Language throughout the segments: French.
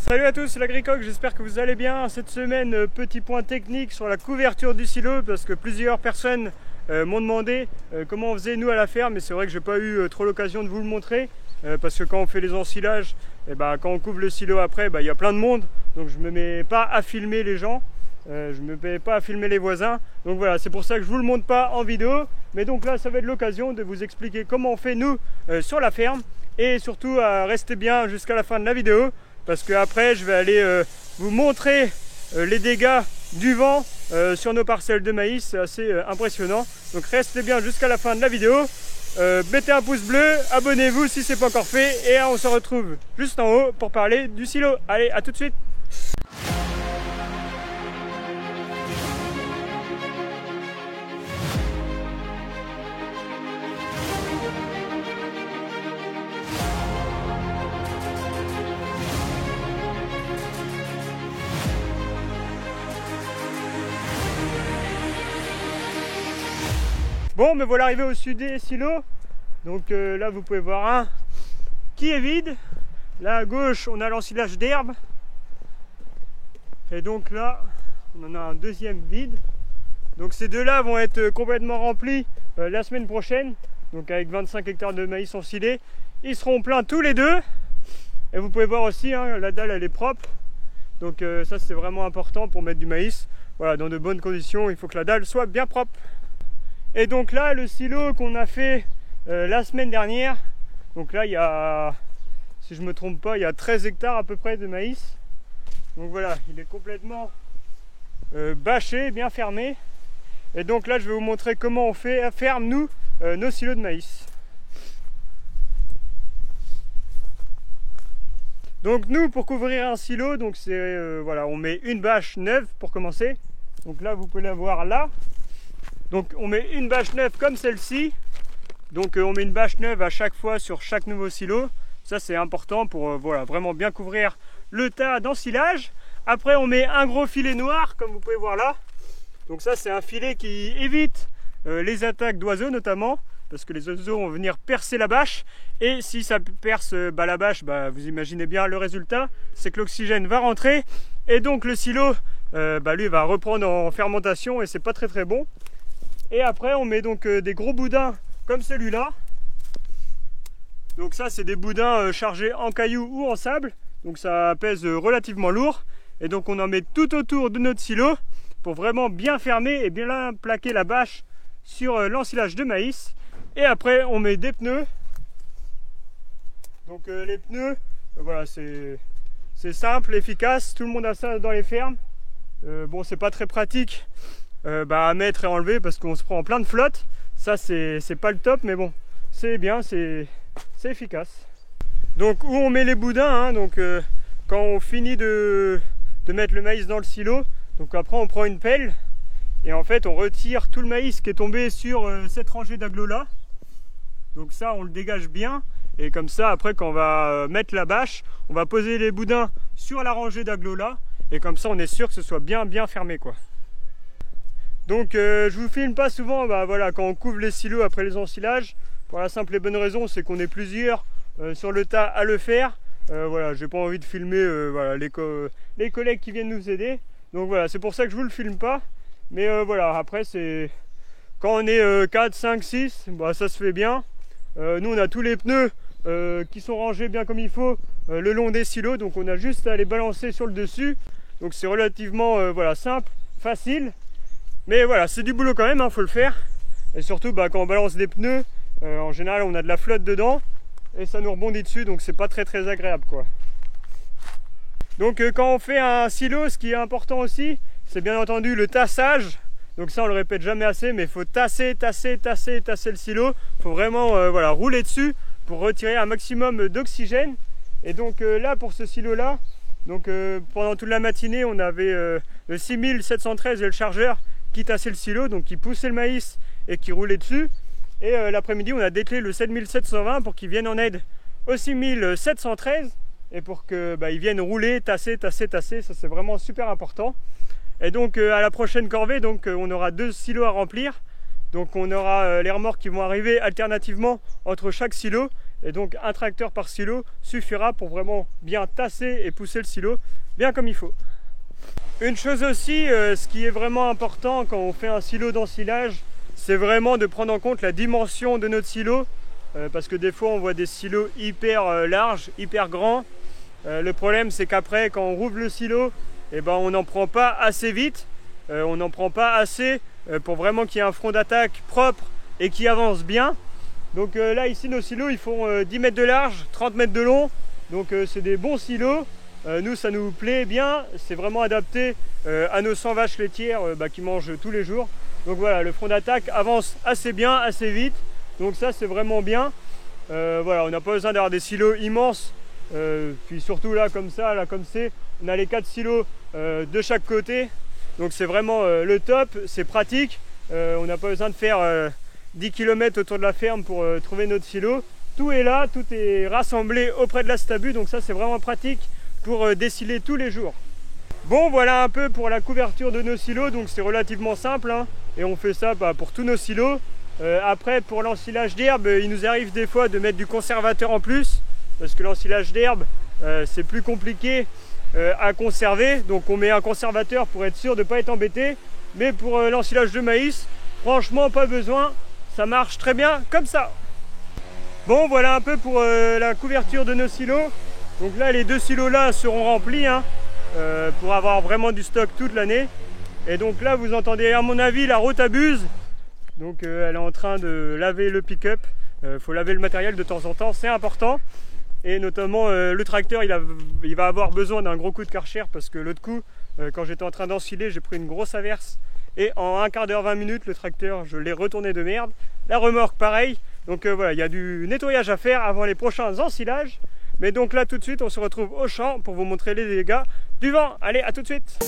Salut à tous, c'est l'Agricoq, j'espère que vous allez bien. Cette semaine, petit point technique sur la couverture du silo parce que plusieurs personnes m'ont demandé comment on faisait nous à la ferme, et c'est vrai que j'ai pas eu trop l'occasion de vous le montrer parce que quand on fait les ensilages, quand on couvre le silo après, il y a plein de monde, donc je me mets pas à filmer les gens, je me mets pas à filmer les voisins, donc voilà, c'est pour ça que je vous le montre pas en vidéo, mais donc là ça va être l'occasion de vous expliquer comment on fait nous sur la ferme, et surtout restez bien jusqu'à la fin de la vidéo parce que après je vais aller vous montrer les dégâts du vent sur nos parcelles de maïs. C'est assez impressionnant, donc restez bien jusqu'à la fin de la vidéo, mettez un pouce bleu, abonnez-vous si c'est pas encore fait, et on se retrouve juste en haut pour parler du silo. Allez, à tout de suite. Bon, me voilà arrivé au sud des silos. Donc là vous pouvez voir un qui est vide. Là à gauche on a l'ensilage d'herbe. Et donc là on en a un deuxième vide. Donc ces deux là vont être complètement remplis la semaine prochaine. Donc avec 25 hectares de maïs ensilés, ils seront pleins tous les deux. Et vous pouvez voir aussi, la dalle elle est propre. Donc ça c'est vraiment important pour mettre du maïs. Voilà, dans de bonnes conditions, il faut que la dalle soit bien propre. Et donc là, le silo qu'on a fait la semaine dernière, donc là il y a, si je me trompe pas, il y a 13 hectares à peu près de maïs. Donc voilà, il est complètement bâché, bien fermé. Et donc là je vais vous montrer comment on ferme nous nos silos de maïs. Donc nous, pour couvrir un silo, donc c'est voilà, on met une bâche neuve pour commencer. Donc là vous pouvez la voir là. Donc on met une bâche neuve comme celle-ci. Donc on met une bâche neuve à chaque fois sur chaque nouveau silo. Ça c'est important pour voilà, vraiment bien couvrir le tas d'ensilage. Après on met un gros filet noir comme vous pouvez voir là. Donc ça c'est un filet qui évite les attaques d'oiseaux notamment, parce que les oiseaux vont venir percer la bâche. Et si ça perce la bâche, vous imaginez bien le résultat, c'est que l'oxygène va rentrer. Et donc le silo lui va reprendre en fermentation et c'est pas très bon. Et après on met donc des gros boudins comme celui-là. Donc ça c'est des boudins chargés en cailloux ou en sable. Donc ça pèse relativement lourd. Et donc on en met tout autour de notre silo pour vraiment bien fermer et bien plaquer la bâche sur l'ensilage de maïs. Et après on met des pneus. Donc les pneus, voilà, c'est simple, efficace. Tout le monde a ça dans les fermes. Bon, c'est pas très pratique à mettre et enlever parce qu'on se prend en plein de flotte. Ça c'est pas le top, mais bon, c'est bien, c'est efficace. Donc où on met les boudins, donc quand on finit de mettre le maïs dans le silo, donc après on prend une pelle et en fait on retire tout le maïs qui est tombé sur cette rangée d'agglos là. Donc ça on le dégage bien, et comme ça après quand on va mettre la bâche, on va poser les boudins sur la rangée d'agglos là, et comme ça on est sûr que ce soit bien fermé quoi. Donc je vous filme pas souvent voilà, quand on couvre les silos après les ensilages, pour la simple et bonne raison c'est qu'on est plusieurs sur le tas à le faire. Voilà, j'ai pas envie de filmer voilà, les collègues qui viennent nous aider. Donc voilà, c'est pour ça que je vous le filme pas. Mais voilà, après c'est quand on est 4, 5, 6, ça se fait bien. Nous on a tous les pneus qui sont rangés bien comme il faut le long des silos, donc on a juste à les balancer sur le dessus. Donc c'est relativement voilà, simple, facile. Mais voilà, c'est du boulot quand même, faut le faire. Et surtout quand on balance des pneus, en général on a de la flotte dedans et ça nous rebondit dessus, donc c'est pas très agréable quoi. Donc quand on fait un silo, ce qui est important aussi, c'est bien entendu le tassage. Donc ça on le répète jamais assez, mais il faut tasser le silo. Il faut vraiment voilà, rouler dessus pour retirer un maximum d'oxygène. Et donc là pour ce silo là, donc pendant toute la matinée on avait le 6713 et le chargeur qui tassait le silo, donc qui poussait le maïs et qui roulait dessus. Et l'après-midi on a déclé le 7720 pour qu'il vienne en aide au 6713 et pour que ils viennent rouler, tasser, ça c'est vraiment super important. Et donc à la prochaine corvée, donc on aura 2 silos à remplir. Donc on aura les remorques qui vont arriver alternativement entre chaque silo. Et donc un tracteur par silo suffira pour vraiment bien tasser et pousser le silo bien comme il faut. Une chose aussi, ce qui est vraiment important quand on fait un silo d'ensilage, c'est vraiment de prendre en compte la dimension de notre silo. Parce que des fois on voit des silos hyper larges, hyper grands. Le problème c'est qu'après quand on rouvre le silo, eh ben, on n'en prend pas assez vite. On n'en prend pas assez pour vraiment qu'il y ait un front d'attaque propre et qui avance bien. Donc là ici nos silos ils font 10 mètres de large, 30 mètres de long. Donc c'est des bons silos. Nous ça nous plaît bien, c'est vraiment adapté à nos 100 vaches laitières qui mangent tous les jours. Donc voilà, le front d'attaque avance assez bien, assez vite. Donc ça c'est vraiment bien. Voilà, on n'a pas besoin d'avoir des silos immenses. Puis surtout là comme ça, là comme c'est, on a les 4 silos de chaque côté. Donc c'est vraiment le top, c'est pratique. On n'a pas besoin de faire 10 km autour de la ferme pour trouver notre silo. Tout est là, tout est rassemblé auprès de la Stabu, donc ça c'est vraiment pratique pour déciler tous les jours. Bon, voilà un peu pour la couverture de nos silos, donc c'est relativement simple hein, et on fait ça pour tous nos silos. Après pour l'ensilage d'herbe, il nous arrive des fois de mettre du conservateur en plus, parce que l'ensilage d'herbe c'est plus compliqué à conserver, donc on met un conservateur pour être sûr de ne pas être embêté. Mais pour l'ensilage de maïs, franchement pas besoin, ça marche très bien comme ça. Bon, voilà un peu pour la couverture de nos silos. Donc là les 2 silos là seront remplis hein, pour avoir vraiment du stock toute l'année. Et donc là vous entendez à mon avis la route abuse. Donc elle est en train de laver le pick-up. Faut laver le matériel de temps en temps, c'est important. Et notamment le tracteur il va avoir besoin d'un gros coup de Karcher, parce que l'autre coup quand j'étais en train d'ensiler j'ai pris une grosse averse. Et en un quart d'heure, 20 minutes, le tracteur, je l'ai retourné de merde. La remorque, pareil. Donc voilà, il y a du nettoyage à faire avant les prochains ensilages. Mais donc là, tout de suite, on se retrouve au champ pour vous montrer les dégâts du vent. Allez, à tout de suite.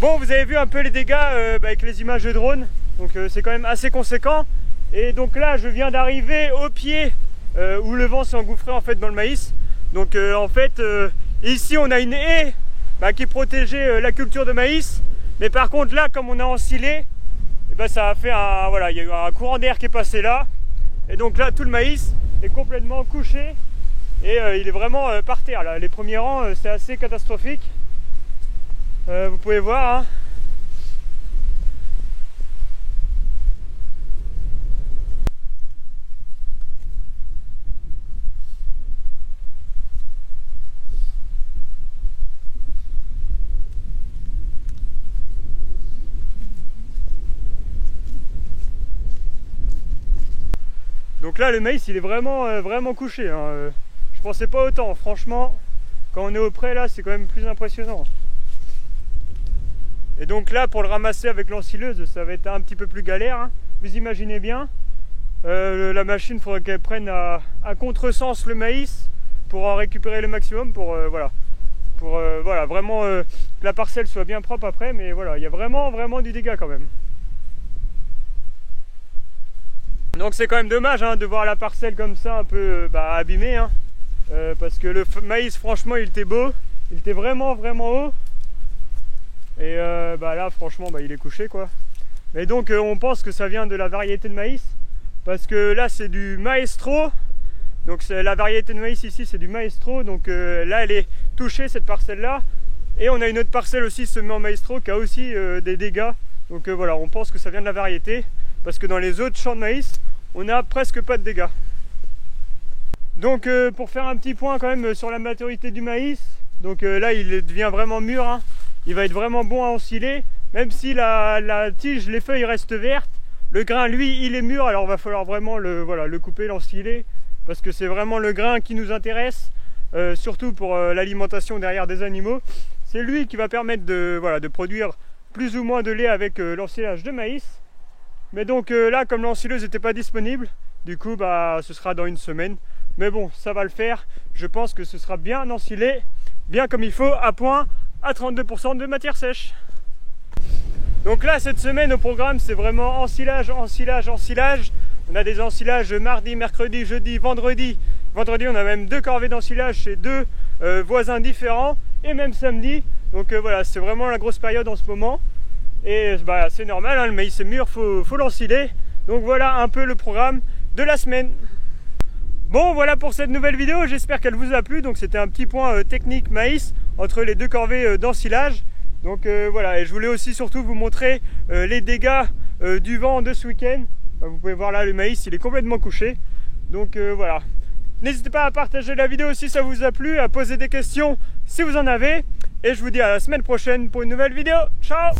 Bon, vous avez vu un peu les dégâts avec les images de drone, donc c'est quand même assez conséquent. Et donc là je viens d'arriver au pied où le vent s'est engouffré en fait dans le maïs. Donc en fait ici on a une haie qui protégeait la culture de maïs. Mais par contre là, comme on a ensilé, ça a fait un, voilà, il y a eu un courant d'air qui est passé là. Et donc là tout le maïs est complètement couché et il est vraiment par terre là. Les premiers rangs c'est assez catastrophique. Vous pouvez voir hein. Donc là le maïs il est vraiment vraiment couché hein. Je pensais pas autant, franchement quand on est au près là c'est quand même plus impressionnant. Et donc là pour le ramasser avec l'ensileuse ça va être un petit peu plus galère hein. Vous imaginez bien la machine, il faudrait qu'elle prenne à contresens le maïs pour en récupérer le maximum pour voilà vraiment que la parcelle soit bien propre après. Mais voilà, il y a vraiment du dégât quand même. Donc c'est quand même dommage hein, de voir la parcelle comme ça un peu abîmée hein, parce que le maïs franchement il était beau, il était vraiment haut. Et là franchement il est couché quoi. Mais donc on pense que ça vient de la variété de maïs, parce que là c'est du maestro. Donc la variété de maïs ici c'est du maestro. Donc là elle est touchée cette parcelle là. Et on a une autre parcelle aussi semée en maestro qui a aussi des dégâts. Donc voilà, on pense que ça vient de la variété, parce que dans les autres champs de maïs on n'a presque pas de dégâts. Donc pour faire un petit point quand même sur la maturité du maïs, Donc là il devient vraiment mûr, hein. Il va être vraiment bon à ensiler, même si la tige, les feuilles restent vertes. Le grain lui il est mûr, alors il va falloir vraiment le couper, l'ensiler, parce que c'est vraiment le grain qui nous intéresse, surtout pour l'alimentation derrière des animaux. C'est lui qui va permettre de produire plus ou moins de lait avec l'ensilage de maïs. Mais donc là, comme l'ensileuse n'était pas disponible, du coup ce sera dans une semaine. Mais bon, ça va le faire. Je pense que ce sera bien ensilé, bien comme il faut, à point, à 32% de matière sèche. Donc là, cette semaine, au programme, c'est vraiment ensilage, ensilage, ensilage. On a des ensilages mardi, mercredi, jeudi, vendredi. Vendredi, on a même 2 corvées d'ensilage chez 2 voisins différents, et même samedi. Donc voilà, c'est vraiment la grosse période en ce moment. Et c'est normal, hein, le maïs est mûr, faut l'ensiler. Donc voilà un peu le programme de la semaine. Bon, voilà pour cette nouvelle vidéo, j'espère qu'elle vous a plu. Donc c'était un petit point technique maïs entre les 2 corvées d'ensilage. Donc voilà, et je voulais aussi surtout vous montrer les dégâts du vent de ce week-end. Vous pouvez voir là, le maïs il est complètement couché. Donc voilà, n'hésitez pas à partager la vidéo si ça vous a plu, à poser des questions si vous en avez. Et je vous dis à la semaine prochaine pour une nouvelle vidéo. Ciao!